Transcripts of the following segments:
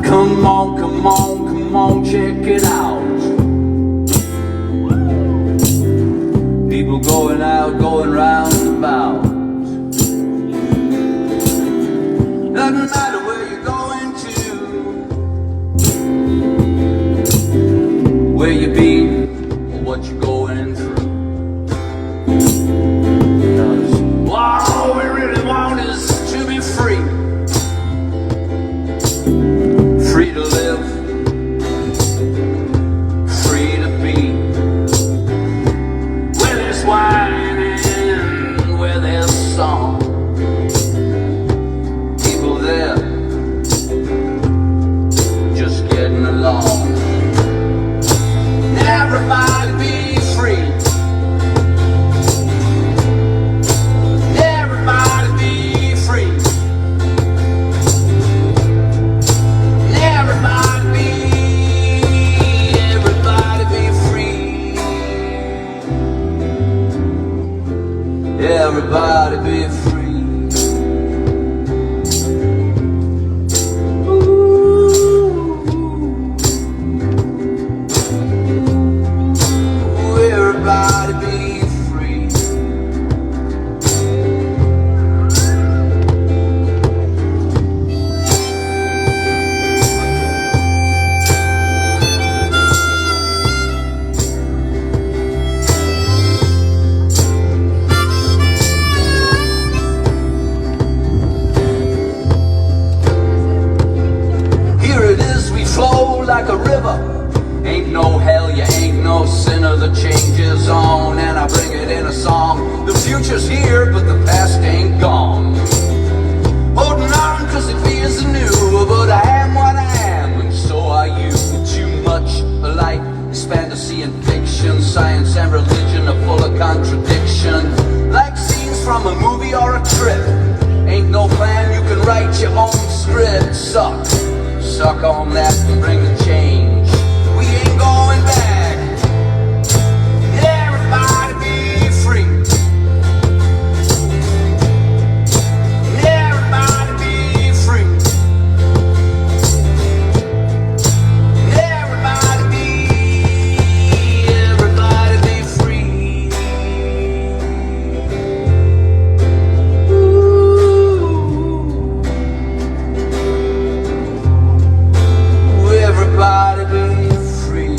Come on, come on, come on, check it out. People going out, going round about. Doesn't matter where you're going to, where you been, or what you're going through. 'Cause all we really want is to be free. Free to live, free to be. Where there's wine and where there's song, people there just getting along. Everybody be free. Everybody be free. Everybody be free. Ooh, everybody be free. Like a river, ain't no hell, you ain't no sinner. The change is on, and I bring it in a song. The future's here, but the past ain't gone. Holding on, cause it feels new, but I am what I am, and so are you. Too much alike is fantasy and fiction. Science and religion are full of contradiction, like scenes from a movie or a trip. Ain't no plan, you can write your own script. Suck on that and bring the change. We ain't going back. Everybody be free. Everybody be free. Everybody be free. Everybody be free.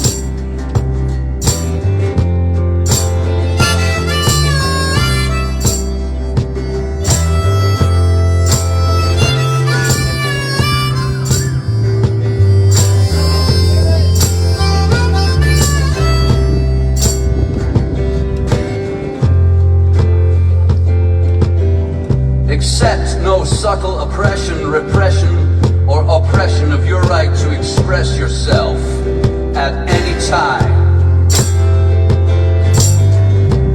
Accept no subtle oppression, repression, or oppression of your right to express yourself at any time.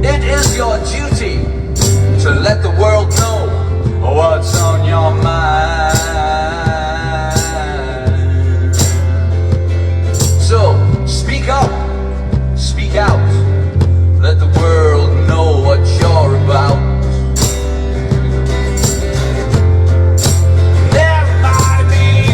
It is your duty to let the world know what's on your mind. So speak up, speak out, let the world know what you're about. Everybody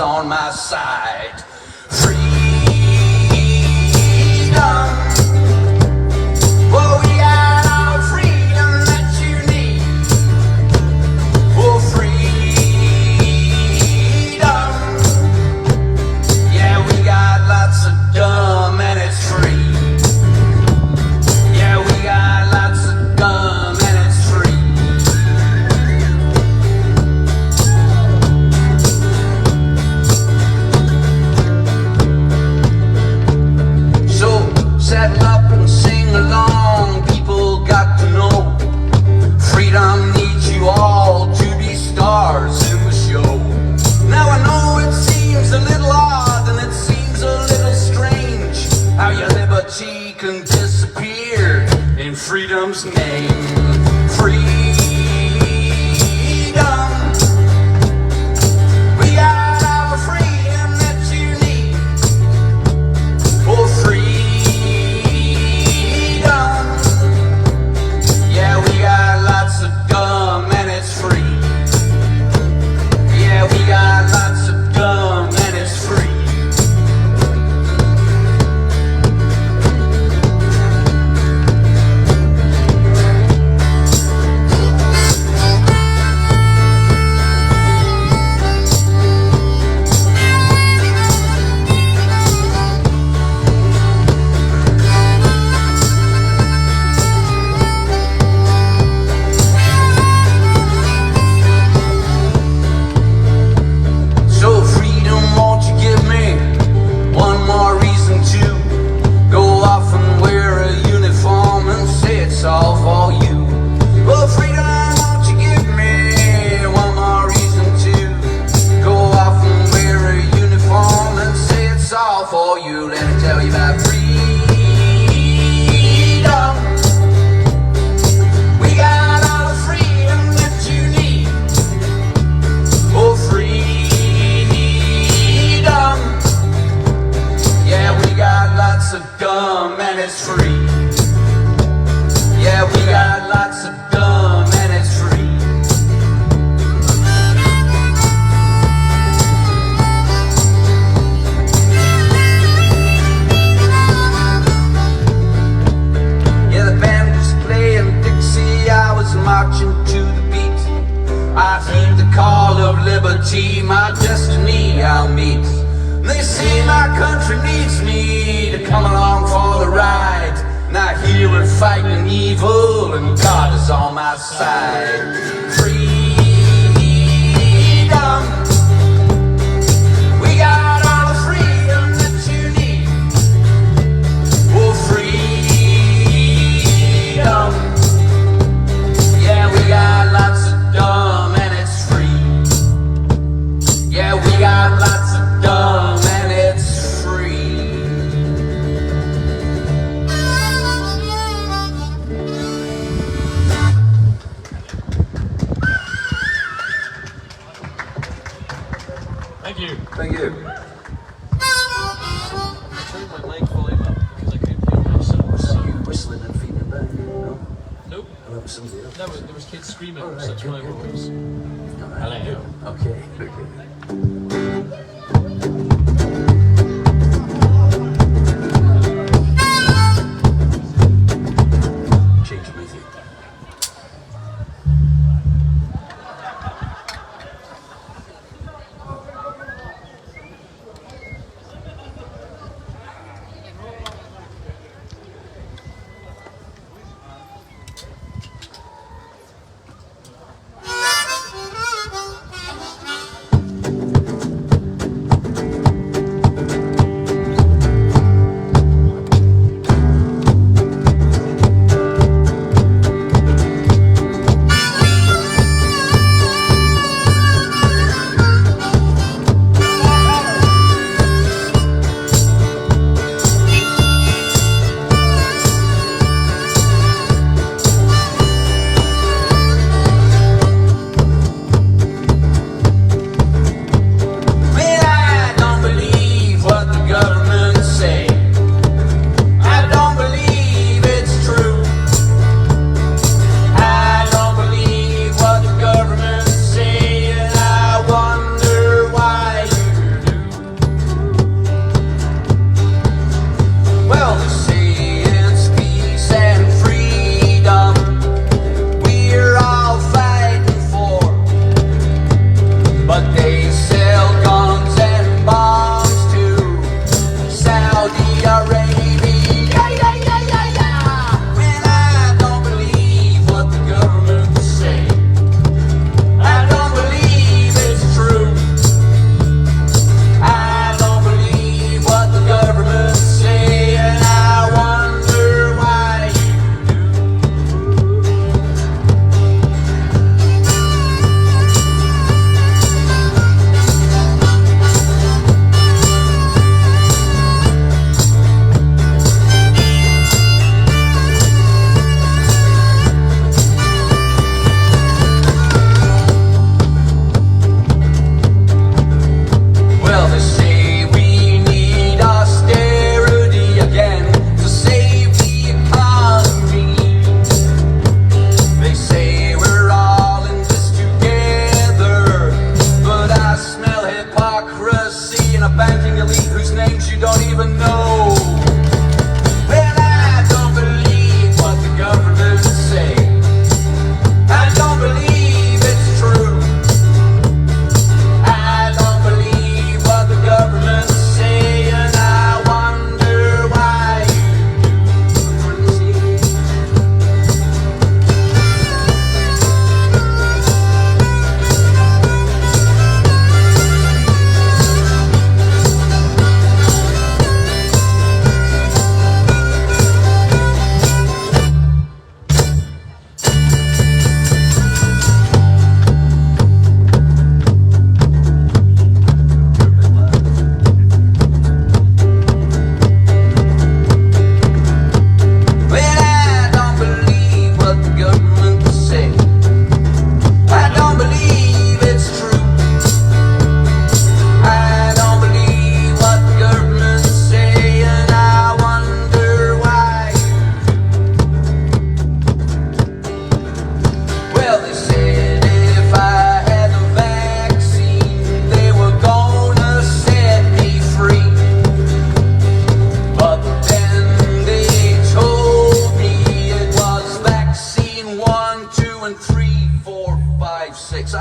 is on my side. Freedom. Oh, we got all the freedom that you need. Oh, freedom. Yeah, we got lots of gum and it's free. Yeah, we got lots of gum and it's free. So saddle up and sing along. People got to know freedom needs you all to be stars in the show. Now I know it seems a little odd and it seems a little strange how your liberty can disappear in freedom's name. Freedom. We got all the freedom that you need. Oh, freedom. Yeah, we got lots of gum and it's free. Yeah, we got lots of gum and it's free. So freedom, won't you give me one more reason to go off and wear a uniform and say it's all for you? Well, freedom, won't you give me one more reason to go off and wear a uniform and say it's all for you? Let me tell you about freedom. We got all the freedom that you need. Oh, freedom. Yeah, we got lots of gum and it's free. Yeah, we got lots of gum and it's free. Yeah, the band was playing Dixie, I was marching to the beat. I heed the call of liberty, my destiny I'll meet. They say my country needs me to come along for the ride. Now here we're fighting evil and God is on my side. Freedom. We got all the freedom that you need. Oh, freedom. Yeah, we got lots of gum and it's free. Yeah, we got lots of gum and it's free. Thank you. Thank you. I turned my mic volume up because I couldn't hear myself. So. You whistling and feeding back, no? Nope. Oh, that was somebody else. There was kids screaming, All right, so that's good, why I good, was. All right, Hello. Okay, okay. Change the music.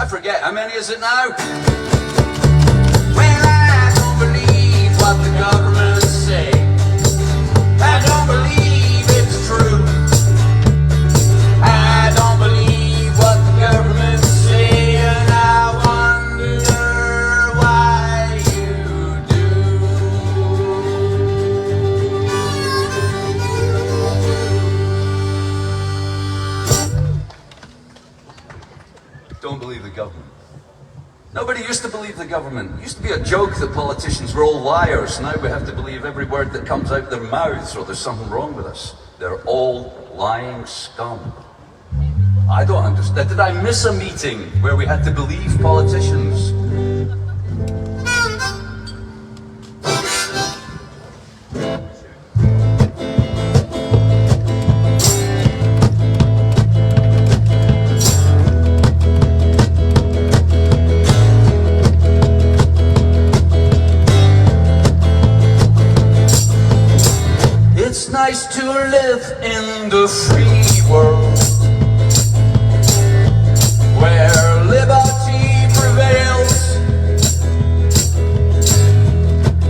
forget, how many is it now? Well, I don't believe what the government say. I don't believe it's true. I don't believe what the government say, and I wonder why you do. Don't believe the government. Nobody used to believe the government. It used to be a joke that politicians were all liars. Now we have to believe every word that comes out their mouths, or there's something wrong with us. They're all lying scum. I don't understand. Did I miss a meeting where we had to believe politicians? It's nice to live in the free world, where liberty prevails.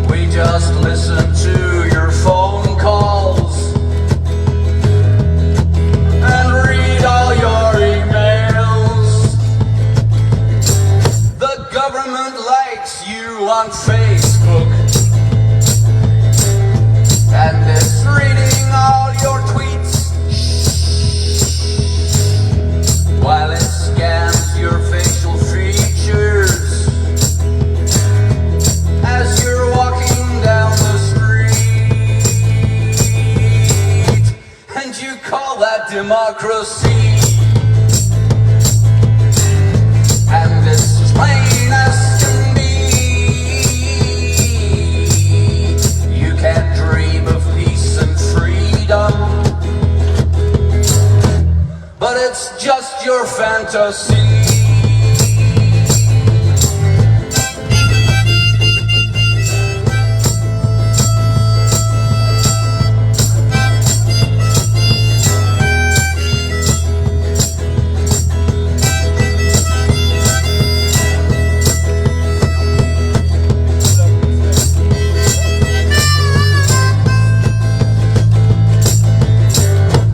We just listen to your phone calls and read all your emails. The government likes you on Facebook, and it's reading all your tweets while it scans your facial features as you're walking down the street. And you call that democracy. And it's as plain as can be. You can't dream of peace and freedom, but it's just your fantasy.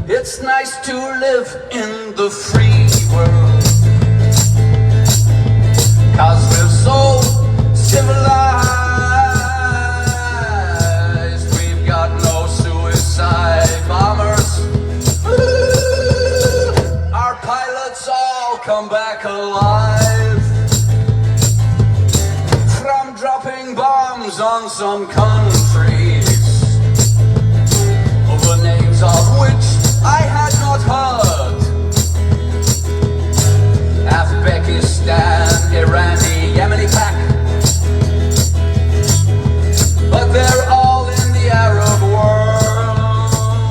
It's nice to live in the free world, 'cause we're so civilized. We've got no suicide bombers. Our pilots all come back alive from dropping bombs on some countries, the names of which I had not heard. Uzbekistan, Iran, Yemeni Pak, but they're all in the Arab world,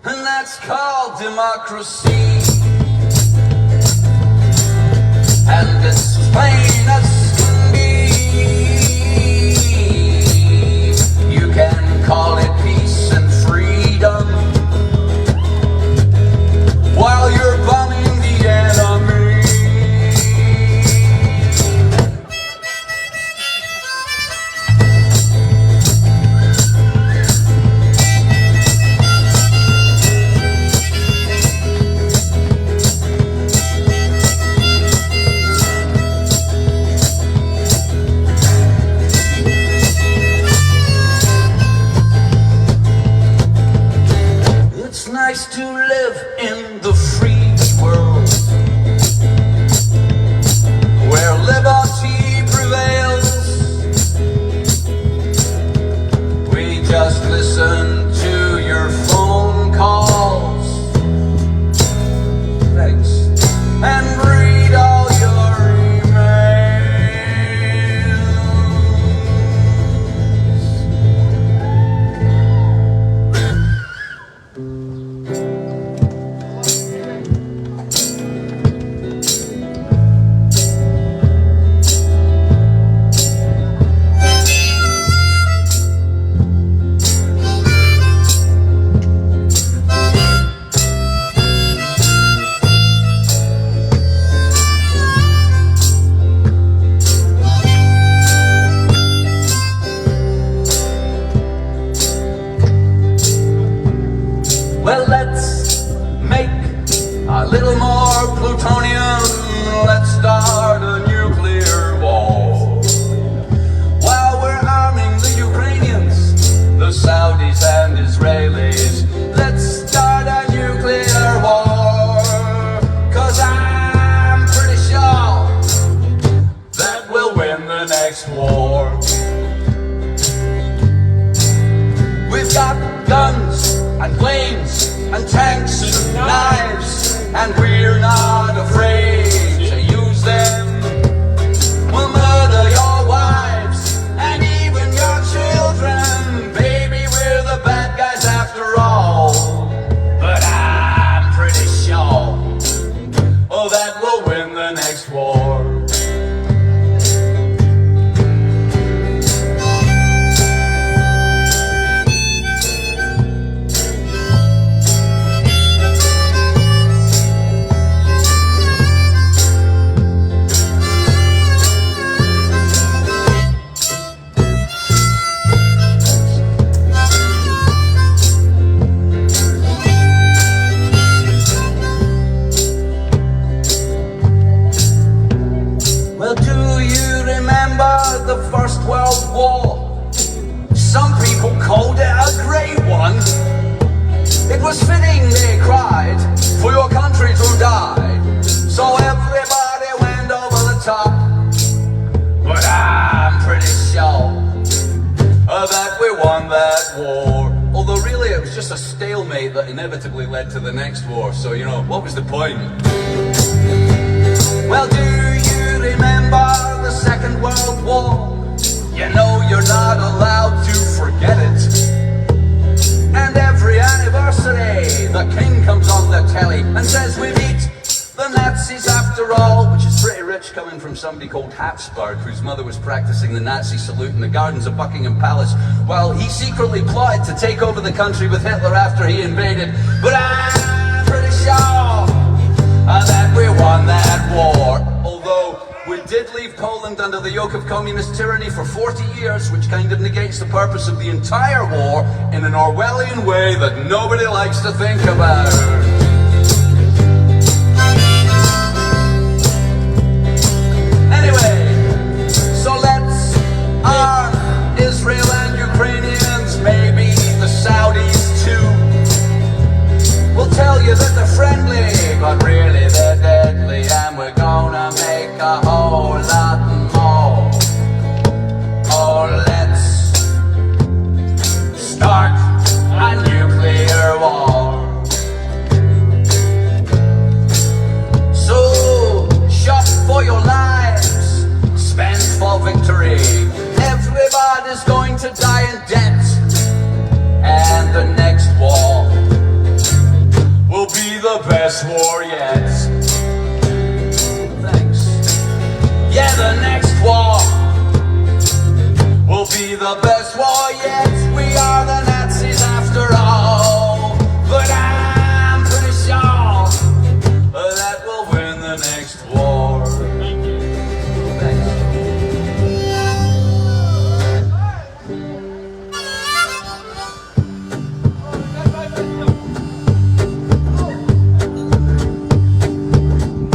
and that's called democracy. And it's as plain as can be. You can call it peace and freedom while you're bombing the enemy. It's nice to live in the free world, where liberty prevails. We just listen to your phone calls, thanks, and read all your emails. and we're not afraid to use them. We'll murder your wives and even your children. Baby, we're the bad guys after all. But I'm pretty sure, oh, that we'll win the next war. Well, do you remember the First World War? Some people called it a great one. It was fitting they cried for your country to die, so everybody went over the top. But I'm pretty sure that we won that war. Although really it was just a stalemate that inevitably led to the next war. So, you know, what was the point? Well, do you remember the Second World War? You know you're not allowed to forget it. And every anniversary, the king comes on the telly and says we beat the Nazis after all, which is pretty rich coming from somebody called Habsburg, whose mother was practicing the Nazi salute in the gardens of Buckingham Palace while he secretly plotted to take over the country with Hitler after he invaded. But I'm pretty sure that we won that war. Although we did leave Poland under the yoke of communist tyranny for 40 years, which kind of negates the purpose of the entire war in an Orwellian way that nobody likes to think about. Anyway, so let's arm Israel and Ukrainians, maybe the Saudis too. We'll tell you that they're friendly, but really they're deadly, and we're gonna make a whole lot more. Oh, let's start a nuclear war. So, shop for your lives, spend for victory. Everybody's going to die in debt, and the next war will be the best war yet. Thanks. Yeah, the next war will be the best war yet. We are the Nazis after all. But I'm pretty sure that we'll win the next war. Thanks.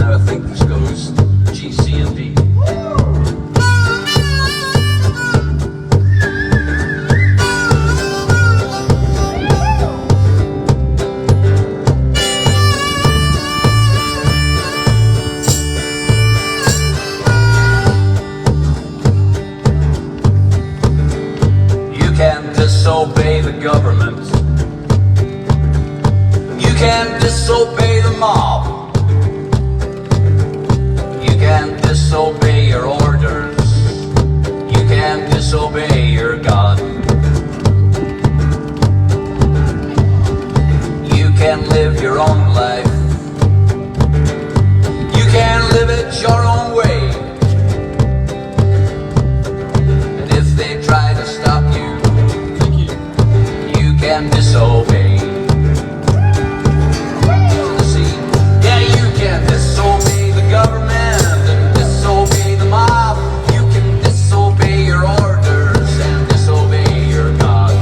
I think this goes G, C, and D. You can disobey the government. You can disobey the mob. You can disobey your orders. You can disobey your God. You can live your own life. You can live it your own way. And if they try to stop you, you can disobey. Yeah, you can disobey the government. Disobey the mob. You can disobey your orders and disobey your God.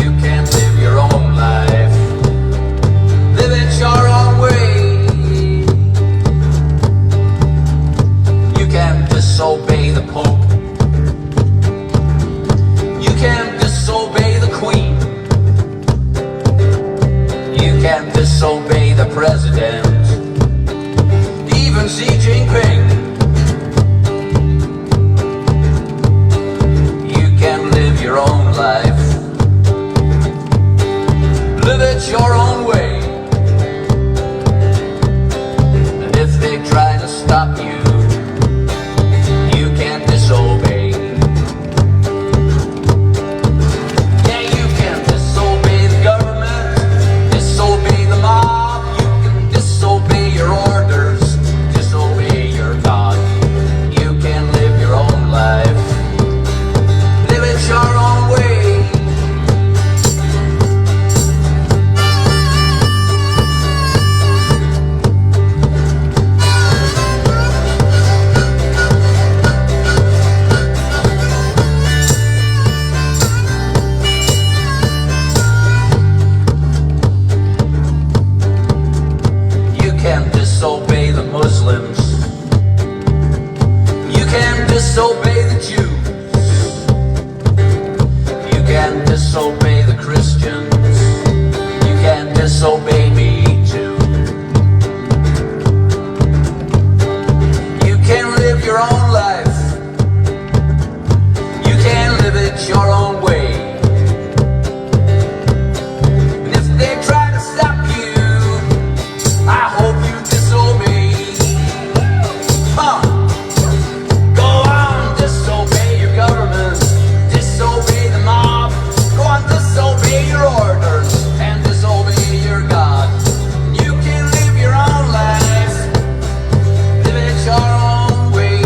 You can live your own life. Live it your own way. You can disobey the Pope. You can disobey the Queen. disobey me too. You can live your own life, you can live it your own way. And if they try to stop you, I hope you disobey. Go on, disobey your government, disobey the mob. Go on, disobey your orders and disobey your God. You can live your own life, live it your own way.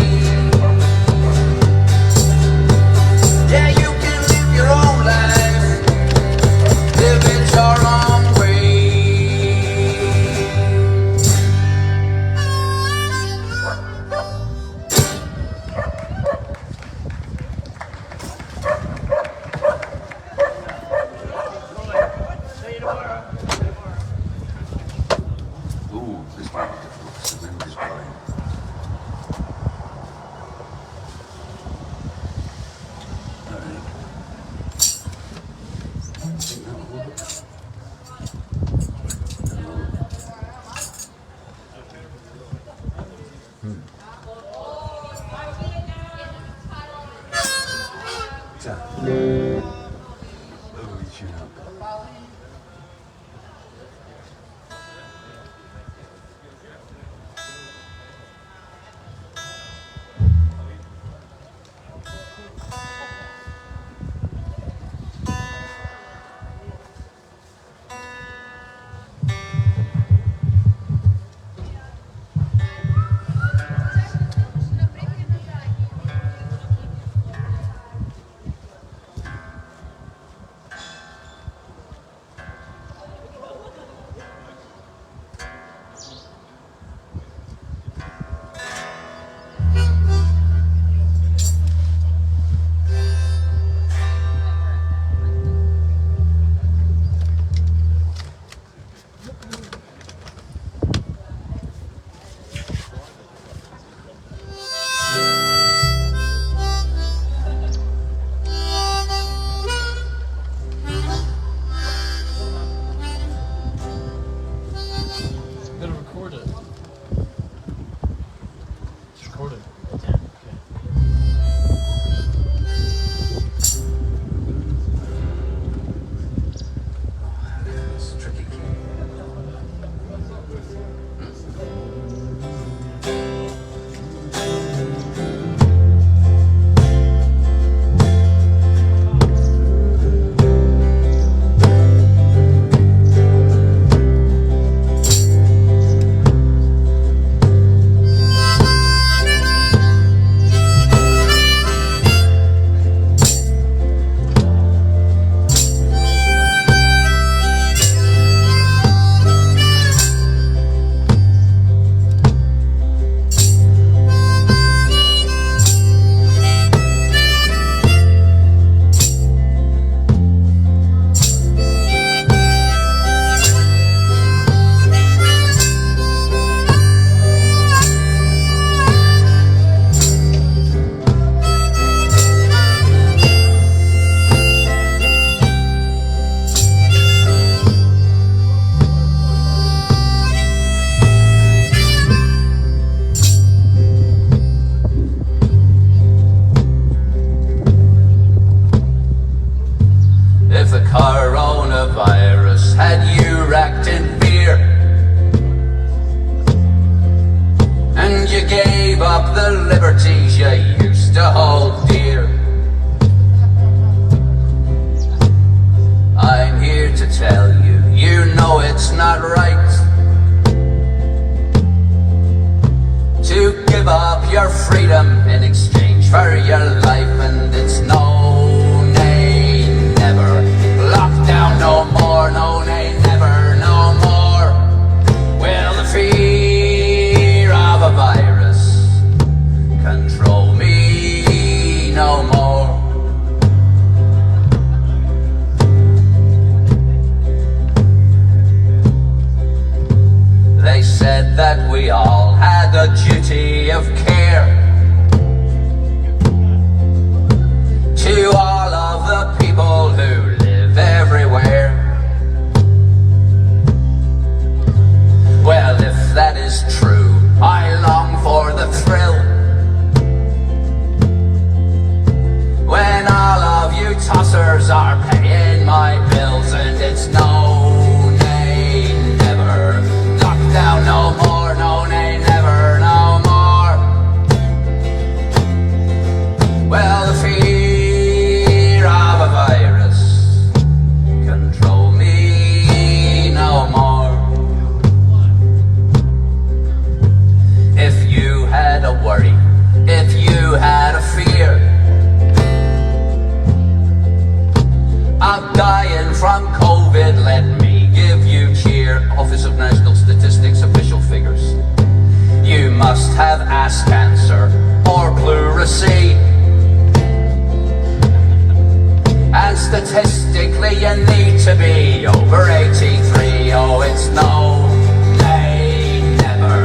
Yeah, you can live your own life, live it your own way. Ooh, this might be difficult. So let me just play. 자, You gotta record it. It's recorded. Damn, okay. it's a tricky key. If the coronavirus had you racked in fear, and you gave up the liberties you used to hold dear, I'm here to tell you, you know it's not right to give up your freedom in exchange for your life, and it's no, nay, never. Lockdown no more, no, nay, never, no more. Will the fear of a virus control me no more? They said that we all had a duty of care to all of the people who live everywhere. said, let me give you cheer. Office of National Statistics official figures. You must have ass cancer or pleurisy. And statistically you need to be over 83. Oh, it's no, nay, never.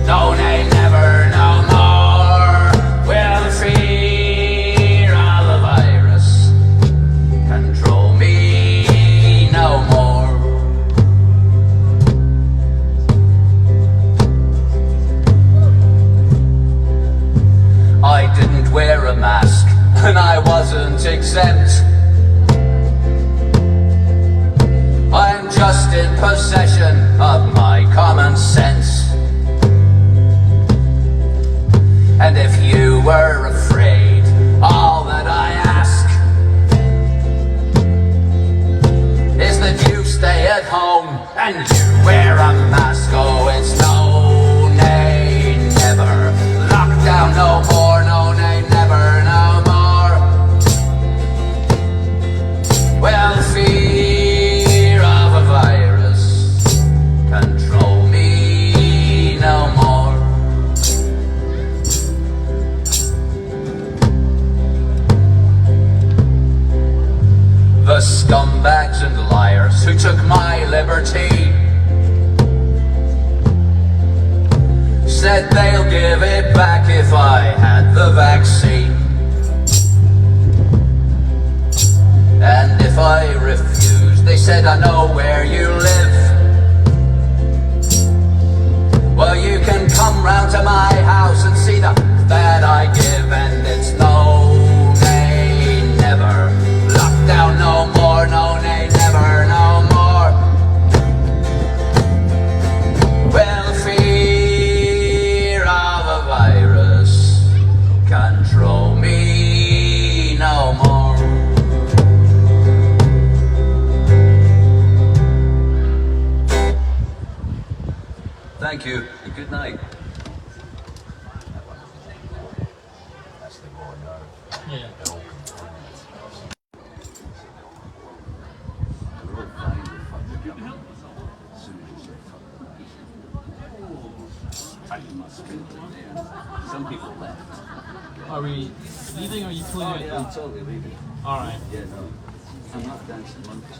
No, nay, never, no more. Will the fear of the virus control me no more? I didn't wear a mask and I wasn't exempt. I'm just in possession of my common sense. And if you were afraid, all that I ask is that you stay at home and you wear a mask. Oh, it's no, nay, never. Lockdown no more, no, nay, never, no more. Well, fear of a virus control me no more. The scumbags and liars who took my liberty said they'll give it back if I had the vaccine. And if I refused, they said, I know where you live. Well, you can come round to my house and see the that I give. And it's no, nay, never. Lockdown no more, no, nay, never, no more. Well, fear of a virus control me no more. Thank you, and good night. Yeah. Some people left. Are we leaving or are you pulling it? I'm totally leaving. Alright. Yeah, no. I'm not dancing monkeys.